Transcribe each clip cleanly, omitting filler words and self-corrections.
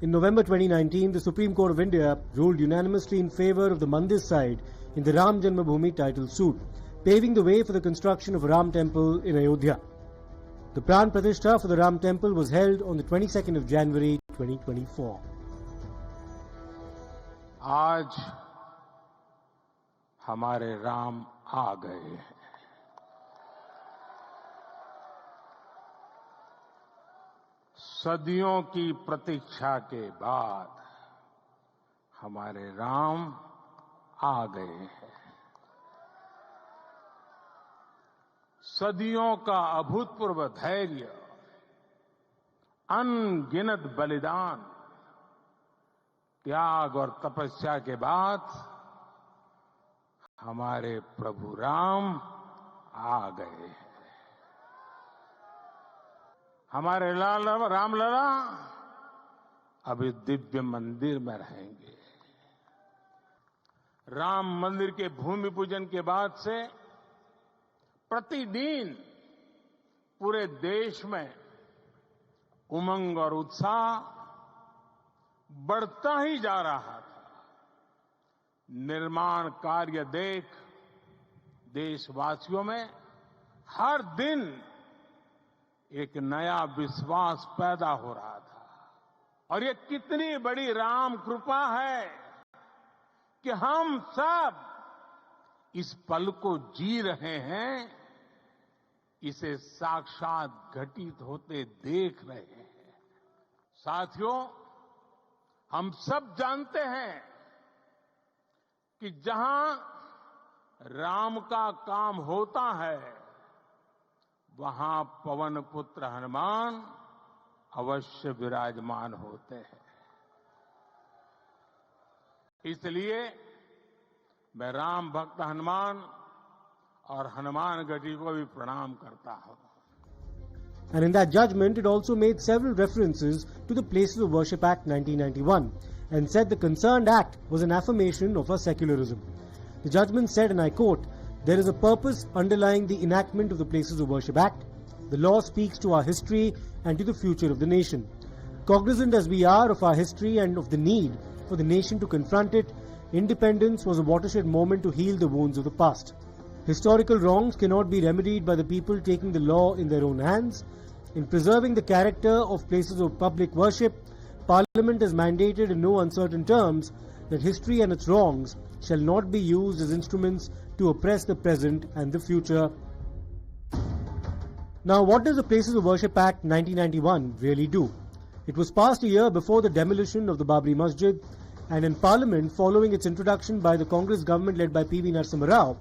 In November 2019, the Supreme Court of India ruled unanimously in favor of the Mandir side in the Ram Janmabhoomi title suit, paving the way for the construction of a Ram temple in Ayodhya. The Pran Pratishtha for the Ram temple was held on the 22nd of January 2024. आज हमारे राम आ गए हैं। सदियों की प्रतीक्षा के बाद हमारे राम आ गए हैं। सदियों का अभूतपूर्व धैर्य, अनगिनत बलिदान, त्याग और तपस्या के बाद हमारे प्रभु राम आ गए हैं। हमारे रामलला अभी दिव्य मंदिर में रहेंगे। राम मंदिर के भूमि पूजन के बाद से प्रतिदिन पूरे देश में उमंग और उत्साह बढ़ता ही जा रहा था। निर्माण कार्य देख देशवासियों में हर दिन एक नया विश्वास पैदा हो रहा था। और ये कितनी बड़ी राम कृपा है कि हम सब इस पल को जी रहे हैं, इसे साक्षात घटित होते देख रहे हैं। साथियों, हम सब जानते हैं कि जहां राम का काम होता है वहां पवन पुत्र हनुमान अवश्य विराजमान होते हैं। इसलिए मैं राम भक्त हनुमान और हनुमान गढ़ी को भी प्रणाम करता हूं। And in that judgment, it also made several references to the Places of Worship Act 1991 and said the concerned act was an affirmation of our secularism. The judgment said, and I quote, "There is a purpose underlying the enactment of the Places of Worship Act. The law speaks to our history and to the future of the nation. Cognizant as we are of our history and of the need for the nation to confront it, independence was a watershed moment to heal the wounds of the past. Historical wrongs cannot be remedied by the people taking the law in their own hands. In preserving the character of places of public worship, Parliament has mandated in no uncertain terms that history and its wrongs shall not be used as instruments to oppress the present and the future." Now, what does the Places of Worship Act 1991 really do? It was passed a year before the demolition of the Babri Masjid, and in Parliament, following its introduction by the Congress government led by P.V. Narasimha Rao,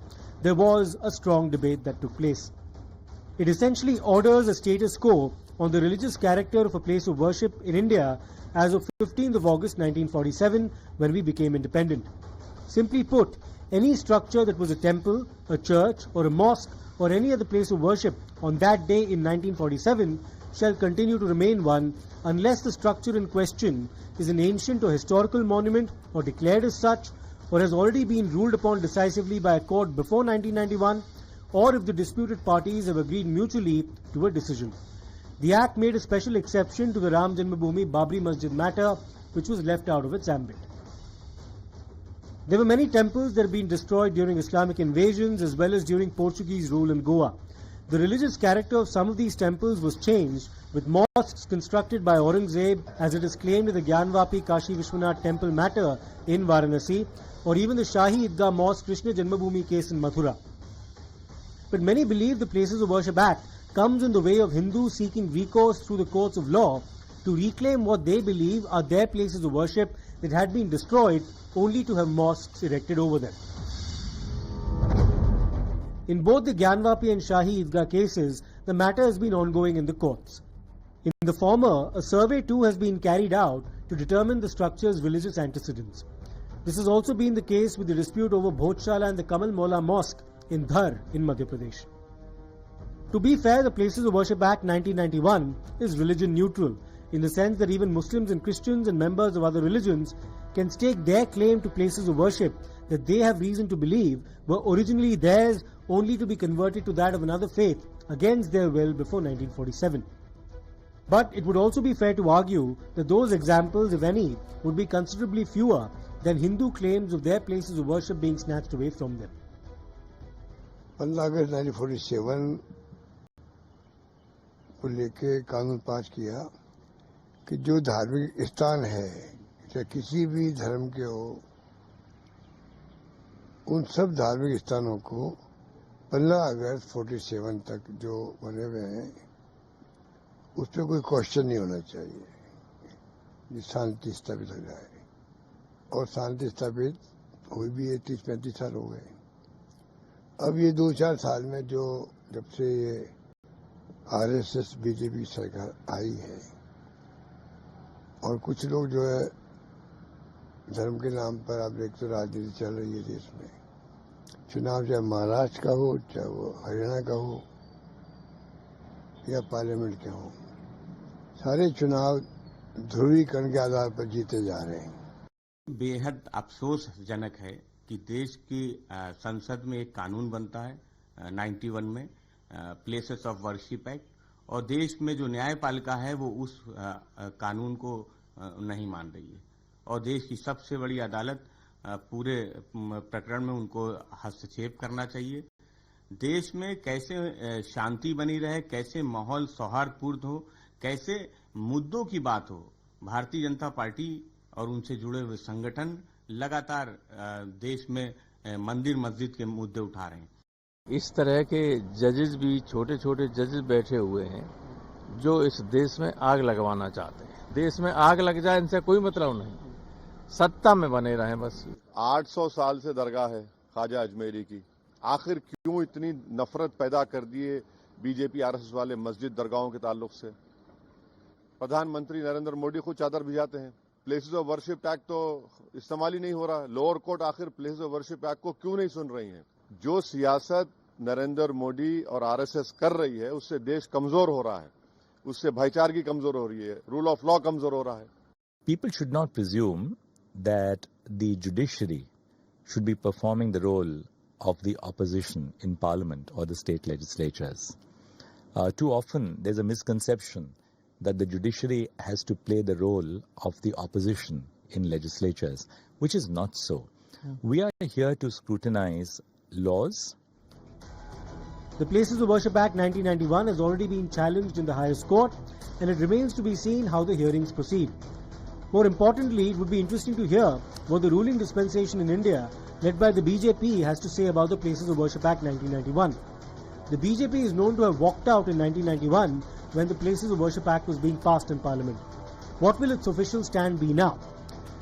there was a strong debate that took place. It essentially orders a status quo on the religious character of a place of worship in India as of 15th of August 1947, when we became independent. Simply put, any structure that was a temple, a church, or a mosque, or any other place of worship on that day in 1947 shall continue to remain one unless the structure in question is an ancient or historical monument or declared as such, or has already been ruled upon decisively by a court before 1991, or if the disputed parties have agreed mutually to a decision. The Act made a special exception to the Ram Janmabhoomi Babri Masjid matter, which was left out of its ambit. There were many temples that had been destroyed during Islamic invasions as well as during Portuguese rule in Goa. The religious character of some of these temples was changed, with mosques constructed by Aurangzeb, as it is claimed in the Gyanvapi Kashi Vishwanath temple matter in Varanasi, or even the Shahi Idgah Mosque Krishna Janmabhoomi case in Mathura. But many believe the Places of Worship Act comes in the way of Hindus seeking recourse through the courts of law to reclaim what they believe are their places of worship that had been destroyed, only to have mosques erected over them. In both the Gyanvapi and Shahi Idgah cases, the matter has been ongoing in the courts. In the former, a survey too has been carried out to determine the structure's religious antecedents. This has also been the case with the dispute over Bhojshala and the Kamal Mola Mosque in Dhar in Madhya Pradesh. To be fair, the Places of Worship Act 1991 is religion neutral, in the sense that even Muslims and Christians and members of other religions can stake their claim to places of worship that they have reason to believe were originally theirs, only to be converted to that of another faith against their will before 1947. But it would also be fair to argue that those examples, if any, would be considerably fewer than Hindu claims of their places of worship being snatched away from them. 15 अगस्त 1947 को लेके कानून पास किया कि जो धार्मिक स्थान है चाहे किसी भी धर्म के हो, उन सब धार्मिक स्थानों को 15 अगस्त 47 तक जो बने हुए हैं उस पर कोई क्वेश्चन नहीं होना चाहिए, ये शांति स्थापित हो जाए। और शांति स्थापित हुई भी है, 30-35 साल हो गए। अब ये 2-4 साल में जो जब से ये आरएसएस बीजेपी सरकार आई है और कुछ लोग जो है धर्म के नाम पर आप देखते राजनीति चल रही है देश में, चुनाव चाहे महाराष्ट्र का हो चाहे वो हरियाणा का हो या पार्लियामेंट के हो, सारे चुनाव ध्रुवीकरण के आधार पर जीते जा रहे हैं। बेहद अफसोसजनक है कि देश की संसद में एक कानून बनता है 91 में, प्लेसेस ऑफ वर्शिप एक्ट, और देश में जो न्यायपालिका है वो उस कानून को नहीं मान रही है और देश की सबसे बड़ी अदालत पूरे प्रकरण में उनको हस्तक्षेप करना चाहिए। देश में कैसे शांति बनी रहे, कैसे माहौल सौहार्दपूर्ण हो, कैसे मुद्दों की बात हो, भारतीय जनता पार्टी और उनसे जुड़े हुए संगठन लगातार देश में मंदिर मस्जिद के मुद्दे उठा रहे हैं। इस तरह के जजेस भी, छोटे छोटे जजेस बैठे हुए हैं जो इस देश में आग लगवाना चाहते हैं। देश में आग लग जाए इनसे कोई मतलब नहीं, सत्ता में बने रहें बस। 800 साल से दरगाह है ख्वाजा अजमेरी की, आखिर क्यों इतनी नफरत पैदा कर दिए बीजेपी आरएसएस वाले मस्जिद दरगाहों के ताल्लुक से? प्रधानमंत्री नरेंद्र मोदी खुद चादर भिजाते हैं। प्लेसेस ऑफ वर्शिप एक्ट तो इस्तेमाल ही नहीं हो रहा। लोअर कोर्ट आखिर प्लेसेस ऑफ वर्शिप एक्ट को क्यों नहीं सुन रही है? जो सियासत नरेंद्र मोदी और आरएसएस कर रही है उससे देश कमजोर हो रहा है, उससे भाईचारगी कमजोर हो रही है, रूल ऑफ लॉ कमजोर हो रहा है। People should not presume that the judiciary should be performing the role of the opposition in parliament or the state legislatures. Too often there's a misconception that the judiciary has to play the role of the opposition in legislatures, which is not so. We are here to scrutinize laws. The Places of Worship Act 1991 has already been challenged in the highest court, and it remains to be seen how the hearings proceed. More importantly, it would be interesting to hear what the ruling dispensation in India, led by the BJP, has to say about the Places of Worship Act 1991. The BJP is known to have walked out in 1991 when the Places of Worship Act was being passed in Parliament. What will its official stand be now?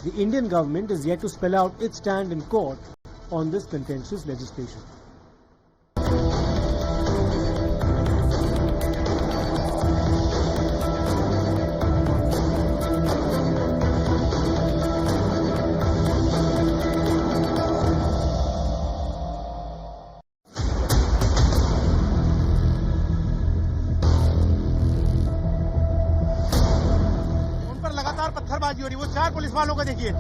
The Indian government is yet to spell out its stand in court on this contentious legislation. पत्थरबाजी हो रही, वो 4 police वालों को देखिए।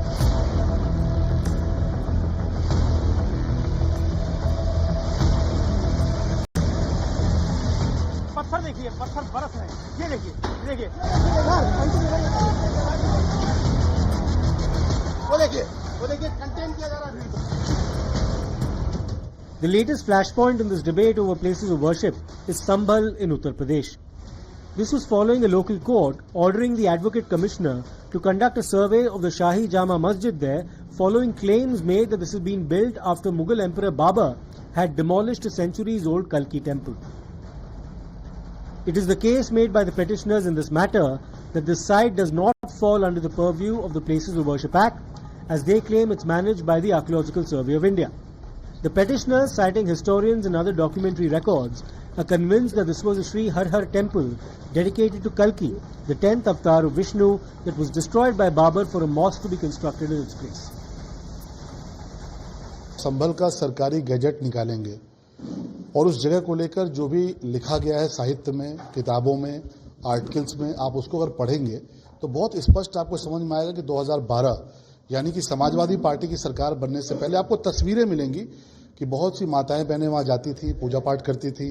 पत्थर देखिए, पत्थर बरस रहे हैं। ये देखिए, देखिए वो देखिए कंटेन किया जा रहा है। The latest flashpoint in this debate over places of worship is Sambhal in Uttar Pradesh. This was following a local court ordering the Advocate Commissioner to conduct a survey of the Shahi Jama Masjid there, following claims made that this has been built after Mughal Emperor Babur had demolished a centuries-old Kalki temple. It is the case made by the petitioners in this matter that this site does not fall under the purview of the Places of Worship Act, as they claim it's managed by the Archaeological Survey of India. The petitioners, citing historians and other documentary records, are convinced that this was a Sri Har Har temple dedicated to Kalki, the 10th avatar of Vishnu, that was destroyed by Babur for a mosque to be constructed in its place. संभल का सरकारी gadget निकालेंगे और उस जगह को लेकर जो भी लिखा गया है साहित्य में, किताबों में, आर्टिकल्स में, आप उसको अगर पढ़ेंगे तो बहुत स्पष्ट आपको समझ में आएगा कि 2012 यानी कि समाजवादी पार्टी की सरकार बनने से पहले आपको तस्वीरें मिलेंगी कि बहुत सी माताएं बहनें वहां जाती थी, पूजा पाठ करती थी,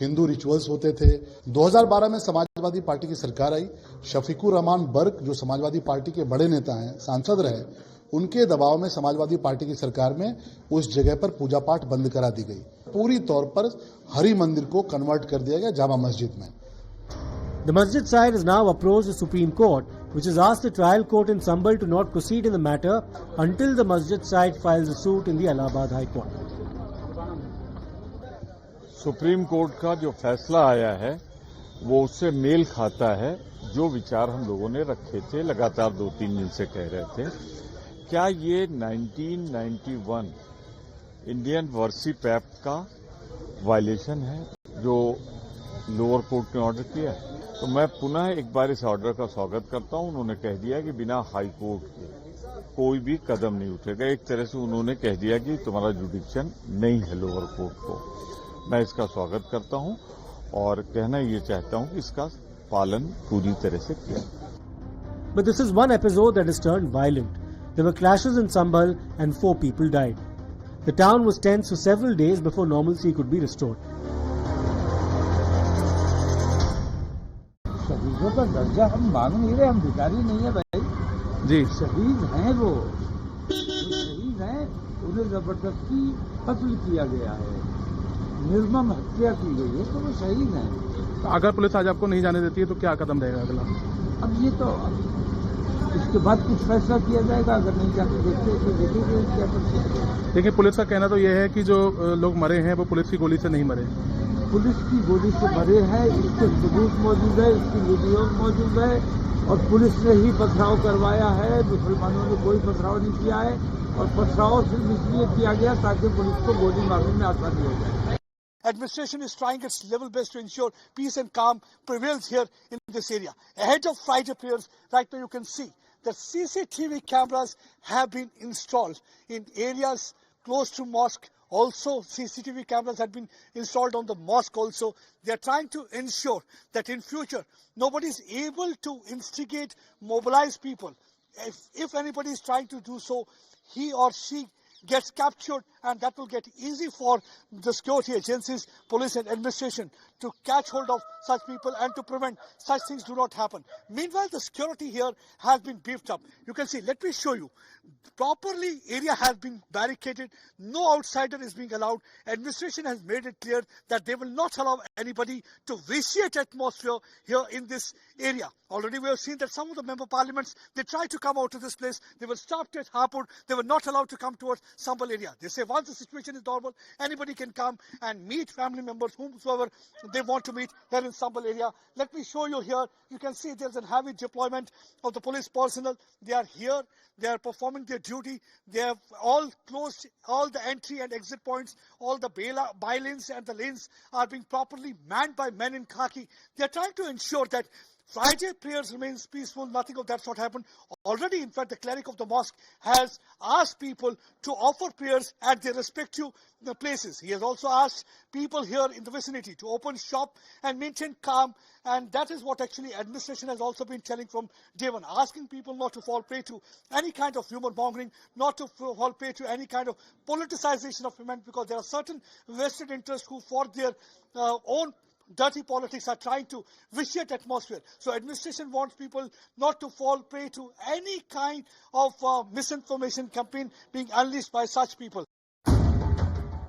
हिंदू रिचुअल्स होते थे। 2012 में समाजवादी पार्टी की सरकार आई। शफीकुर रहमान बर्क जो समाजवादी पार्टी के बड़े नेता हैं, सांसद रहे, उनके दबाव में समाजवादी पार्टी की सरकार में उस जगह पर पूजा पाठ बंद करा दी गई। पूरी तौर पर हरि मंदिर को कन्वर्ट कर दिया गया जामा मस्जिद में। The masjid side has now approached the Supreme Court, which has asked the trial court in Sambhal to not proceed in the matter until the masjid side files a suit in the Allahabad High Court. Supreme court का जो फैसला आया है वो उससे mail खाता है जो विचार हम लोगों ने रखे थे, लगातार 2-3 दिन से कह रहे थे। क्या ये 1991 इंडियन वर्शिप एक्ट का वायलेशन है जो लोअर कोर्ट ने ऑर्डर किया है? तो मैं पुनः एक बार इस ऑर्डर का स्वागत करता हूं। उन्होंने कह दिया कि बिना हाई कोर्ट के कोई भी कदम नहीं उठेगा। एक तरह से उन्होंने कह दिया कि तुम्हारा जुडिक्शन नहीं है लोअर कोर्ट को। मैं इसका स्वागत करता हूं और कहना ये चाहता हूं कि इसका पालन पूरी तरह से किया। But this is one episode that has turned violent. There were clashes in Sambhal and 4 people died. The town was tense for several days before normalcy could be restored. शहीदों का दर्जा हम मांग नहीं रहे, हम भिखारी नहीं है भाई जी। शहीद हैं वो शहीद हैं, उन्हें जबरदस्ती कत्ल किया गया है, निर्मम हत्या की गई है, तो वो शहीद हैं। तो अगर पुलिस आज आपको नहीं जाने देती है तो क्या कदम रहेगा अगला? अब ये तो इसके बाद कुछ फैसला किया जाएगा। अगर नहीं जाने देते तो देखेंगे क्या कर सकते हैं। देखिए, पुलिस का कहना तो ये है कि जो लोग मरे हैं वो पुलिस की गोली से नहीं मरे। पुलिस की गोली से मरे हैं, इसके सबूत मौजूद है, इसकी वीडियो मौजूद है, और पुलिस ने ही पथराव करवाया है। मुसलमानों ने कोई पथराव नहीं किया है, और पथराव सिर्फ इसलिए किया गया ताकि पुलिस को गोली मारने में आसानी हो जाए। Administration is trying its level best to ensure peace and calm prevails here in this area. Ahead of Friday prayers, right now you can see that CCTV cameras have been installed in areas close to mosque. Also, CCTV cameras have been installed on the mosque also. They are trying to ensure that in future, nobody is able to instigate, mobilize people. If anybody is trying to do so, he or she gets captured, and that will get easy for the security agencies, police and administration to catch hold of such people and to prevent such things do not happen. Meanwhile, the security here has been beefed up. You can see, let me show you. Properly, area has been barricaded. No outsider is being allowed. Administration has made it clear that they will not allow anybody to vitiate atmosphere here in this area. Already we have seen that some of the member parliaments, they try to come out to this place. They were stopped at Hapur. They were not allowed to come towards Sambhal area. They say once the situation is normal, anybody can come and meet family members, whomsoever they want to meet here in Sambhal area. Let me show you here. You can see there's a heavy deployment of the police personnel. They are here. They are performing their duty. They have all closed all the entry and exit points. All the by-lanes and the lanes are being properly manned by men in khaki. They are trying to ensure that Friday prayers remains peaceful. Nothing of that sort happened. Already, in fact, the cleric of the mosque has asked people to offer prayers at their respective places. He has also asked people here in the vicinity to open shop and maintain calm. And that is what actually administration has also been telling from day one, asking people not to fall prey to any kind of rumor mongering, not to fall prey to any kind of politicization of event, because there are certain vested interests who, for their own dirty politics, are trying to vitiate atmosphere. So administration wants people not to fall prey to any kind of misinformation campaign being unleashed by such people.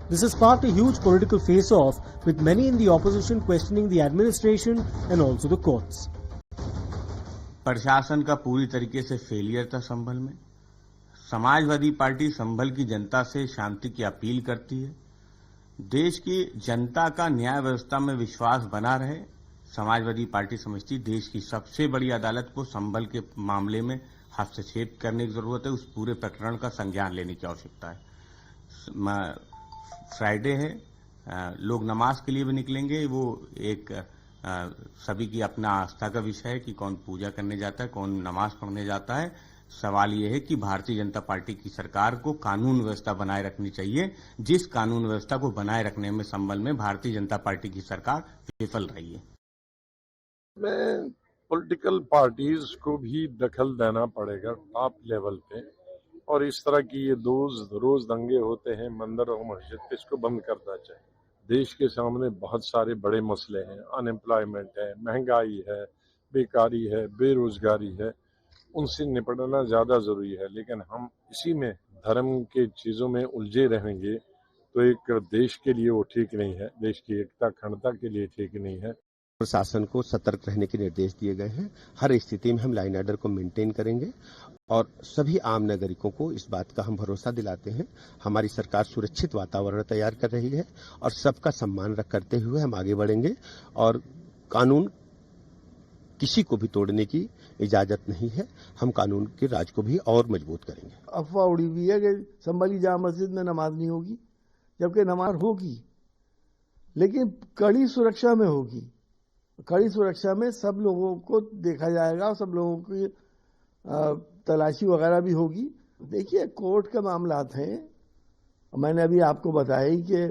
This has sparked a huge political face-off, with many in the opposition questioning the administration and also the courts. प्रशासन का पूरी तरीके से failure था संभल में। Samajwadi party संभल की जनता से शांति की अपील करती है। देश की जनता का न्याय व्यवस्था में विश्वास बना रहे। समाजवादी पार्टी समझती देश की सबसे बड़ी अदालत को संभल के मामले में हस्तक्षेप करने की जरूरत है। उस पूरे प्रकरण का संज्ञान लेने की आवश्यकता है। फ्राइडे है, लोग नमाज के लिए भी निकलेंगे। वो एक सभी की अपना आस्था का विषय है कि कौन पूजा करने जाता है, कौन नमाज पढ़ने जाता है। सवाल यह है कि भारतीय जनता पार्टी की सरकार को कानून व्यवस्था बनाए रखनी चाहिए, जिस कानून व्यवस्था को बनाए रखने में संबल में भारतीय जनता पार्टी की सरकार विफल रही है। मैं पॉलिटिकल पार्टीज को भी दखल देना पड़ेगा टॉप लेवल पे, और इस तरह की ये रोज दंगे होते हैं मंदिर और मस्जिद पे, इसको बंद करना चाहिए। देश के सामने बहुत सारे बड़े मसले हैं, अनएम्प्लॉयमेंट है, महंगाई है, बेकारी है, बेरोजगारी है, उनसे निपटना ज़्यादा ज़रूरी है। लेकिन हम इसी में धर्म के चीज़ों में उलझे रहेंगे तो एक देश के लिए वो ठीक नहीं है, देश की एकता अखंडता के लिए ठीक नहीं है। प्रशासन को सतर्क रहने के निर्देश दिए गए हैं। हर स्थिति में हम लाइन ऑर्डर को मेंटेन करेंगे और सभी आम नागरिकों को इस बात का हम भरोसा दिलाते हैं। हमारी सरकार सुरक्षित वातावरण तैयार कर रही है और सबका सम्मान करते हुए हम आगे बढ़ेंगे और कानून किसी को भी तोड़ने की इजाजत नहीं है। हम कानून के राज को भी और मजबूत करेंगे। अफवाह उड़ी हुई है कि संभली जामा मस्जिद में नमाज नहीं होगी, जबकि नमाज होगी, लेकिन कड़ी सुरक्षा में होगी। कड़ी सुरक्षा में सब लोगों को देखा जाएगा और सब लोगों की तलाशी वगैरह भी होगी। देखिए, कोर्ट का मामलात हैं। मैंने अभी आपको बताया ही कि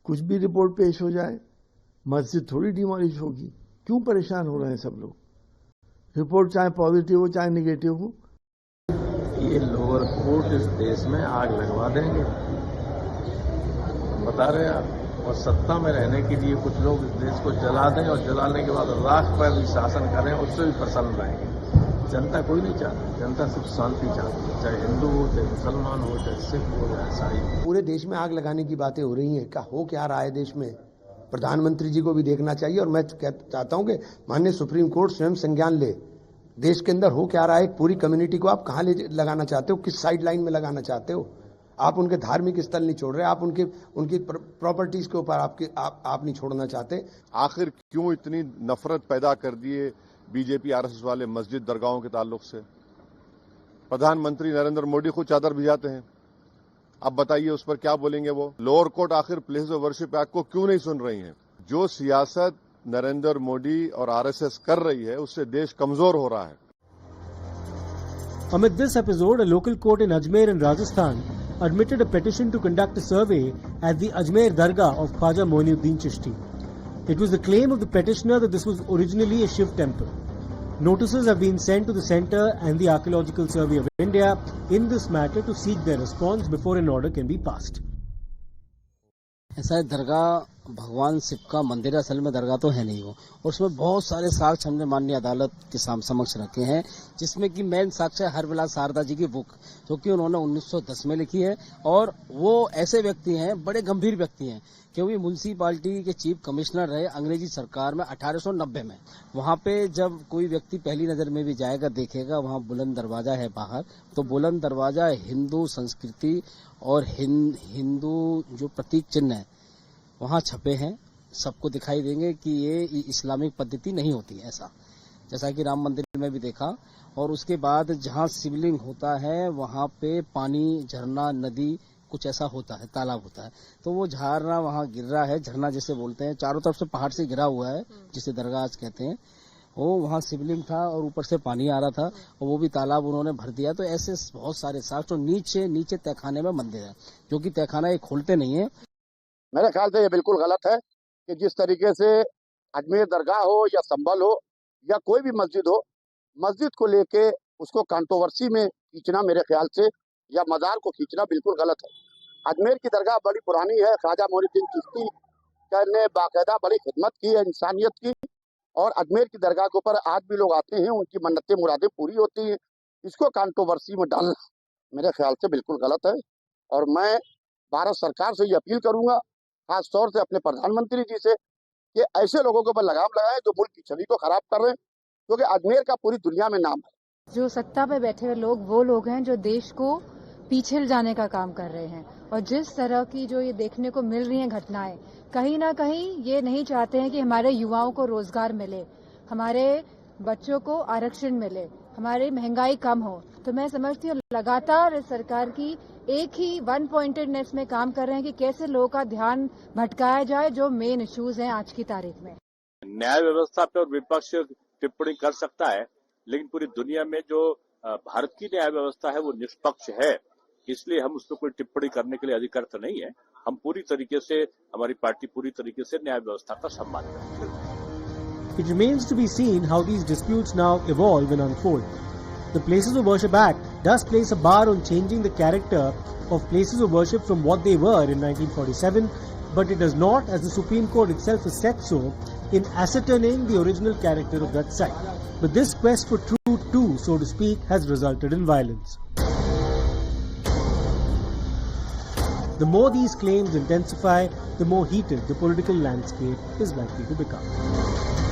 कुछ भी रिपोर्ट पेश हो जाए, मस्जिद थोड़ी डिमोलिश होगी। क्यों परेशान हो रहे हैं सब लोग? रिपोर्ट चाहे पॉजिटिव हो चाहे निगेटिव हो। ये लोअर कोर्ट इस देश में आग लगवा देंगे, बता रहे हैं आप। और सत्ता में रहने के लिए कुछ लोग इस देश को जला दें और जलाने के बाद राख पर भी शासन करें, उससे भी प्रसन्न रहेंगे। जनता कोई नहीं चाहती, जनता सिर्फ शांति चाहती है, चाहे हिंदू हो, चाहे मुसलमान हो, चाहे सिख हो, चाहे ईसाई। पूरे देश में आग लगाने की बातें हो रही हैं, क्या हो क्या रहा है देश में? प्रधानमंत्री जी को भी देखना चाहिए और मैं चाहता हूं कि माननीय सुप्रीम कोर्ट स्वयं संज्ञान ले। देश के अंदर हो क्या रहा है? एक पूरी कम्युनिटी को आप कहां ले लगाना चाहते हो? किस साइड लाइन में लगाना चाहते हो? आप उनके धार्मिक स्थल नहीं छोड़ रहे, आप उनकी प्रॉपर्टीज के ऊपर आप नहीं छोड़ना चाहते। आखिर क्यों इतनी नफरत पैदा कर दिए बीजेपी आरएसएस वाले मस्जिद दरगाहों के ताल्लुक से? प्रधानमंत्री नरेंद्र मोदी खुद चादर भिजाते हैं। अब बताइए उस पर क्या बोलेंगे वो? लोअर कोर्ट आखिर प्लेस ऑफ वर्शिप एक्ट को क्यों नहीं सुन रही है? जो सियासत नरेंद्र मोदी और आरएसएस कर रही है उससे देश कमजोर हो रहा है। Amid this episode, a local court in Ajmer in Rajasthan admitted a petition to conduct a survey at the Ajmer Dargah of Khwaja Moinuddin Chishti. It was the claim of the petitioner that this was originally a Shiv temple. Notices have been sent to the Centre and the Archaeological Survey of India in this matter to seek their response before an order can be passed. ऐसा है, दरगाह भगवान शिव का मंदिर है, असल में दरगाह तो है नहीं वो। और उसमें बहुत सारे साक्ष्य हमने माननीय अदालत के समक्ष रखे हैं, जिसमें कि मेन साक्ष्य है हरविलास शारदा जी की बुक, जो कि उन्होंने 1910 में लिखी है। और वो ऐसे व्यक्ति हैं, बड़े गंभीर व्यक्ति हैं, क्योंकि म्यूनिसिपालिटी के चीफ कमिश्नर रहे अंग्रेजी सरकार में 1890 में। वहां पे जब कोई व्यक्ति पहली नजर में भी जाएगा, देखेगा वहां बुलंद दरवाजा है बाहर, तो बुलंद दरवाजा हिंदू संस्कृति और हिंदू जो प्रतीक चिन्ह है वहां छपे हैं, सबको दिखाई देंगे कि ये इस्लामिक पद्धति नहीं होती है, ऐसा जैसा कि राम मंदिर में भी देखा। और उसके बाद जहां शिवलिंग होता है वहां पे पानी, झरना, नदी कुछ ऐसा होता है, तालाब होता है, तो वो झरना वहां गिर रहा है, झरना जिसे बोलते हैं, चारों तरफ से पहाड़ से घिरा हुआ है, जिसे दरगाह कहते हैं। वो वहां शिवलिंग था और ऊपर से पानी आ रहा था और वो भी तालाब उन्होंने भर दिया। तो ऐसे बहुत सारे साक्ष्य। नीचे तहखाने में मंदिर है, जो कि तहखाना ये खोलते नहीं है। मेरे ख्याल से ये बिल्कुल गलत है कि जिस तरीके से अजमेर दरगाह हो या संभल हो या कोई भी मस्जिद हो, मस्जिद को लेके उसको कंट्रोवर्सी में खींचना मेरे ख्याल से, या मजार को खींचना बिल्कुल गलत है। अजमेर की दरगाह बड़ी पुरानी है, ख्वाजा मोइनुद्दीन चिश्ती ने बाकायदा बड़ी खिदमत की है इंसानियत की, और अजमेर की दरगाह के ऊपर आज भी लोग आते हैं, उनकी मन्नतें मुरादें पूरी होती हैं। इसको कंट्रोवर्सी में डालना मेरे ख्याल से बिल्कुल गलत है। और मैं भारत सरकार से ये अपील करूंगा, खास तौर से अपने प्रधानमंत्री जी से, कि ऐसे लोगों के ऊपर लगाम लगाएं जो मुल्क की छवि को खराब कर रहे हैं, क्योंकि अजमेर का पूरी दुनिया में नाम है। जो सत्ता पे बैठे हुए लोग वो लोग हैं जो देश को पीछे ले जाने का काम कर रहे हैं। और जिस तरह की जो ये देखने को मिल रही हैं घटनाएं, कहीं ना कहीं ये नहीं चाहते हैं कि हमारे युवाओं को रोजगार मिले, हमारे बच्चों को आरक्षण मिले, हमारी महंगाई कम हो। तो मैं समझती हूँ लगातार इस सरकार की एक ही वन पॉइंटेडनेस में काम कर रहे हैं कि कैसे लोगों का ध्यान भटकाया जाए जो मेन इश्यूज हैं आज की तारीख में। न्याय व्यवस्था पे और विपक्ष टिप्पणी कर सकता है, लेकिन पूरी दुनिया में जो भारत की न्याय व्यवस्था है वो निष्पक्ष है, इसलिए हम उस पर कोई टिप्पणी करने के लिए अधिकृत नहीं है। हम पूरी तरीके से, हमारी पार्टी पूरी तरीके से न्याय व्यवस्था का सम्मान करती है। It remains to be seen how these disputes now evolve and unfold. The Places of Worship Act does place a bar on changing the character of places of worship from what they were in 1947 but it does not, as the Supreme Court itself has said so, in ascertaining the original character of that site. But this quest for truth too, so to speak, has resulted in violence. The more these claims intensify, the more heated the political landscape is likely to become.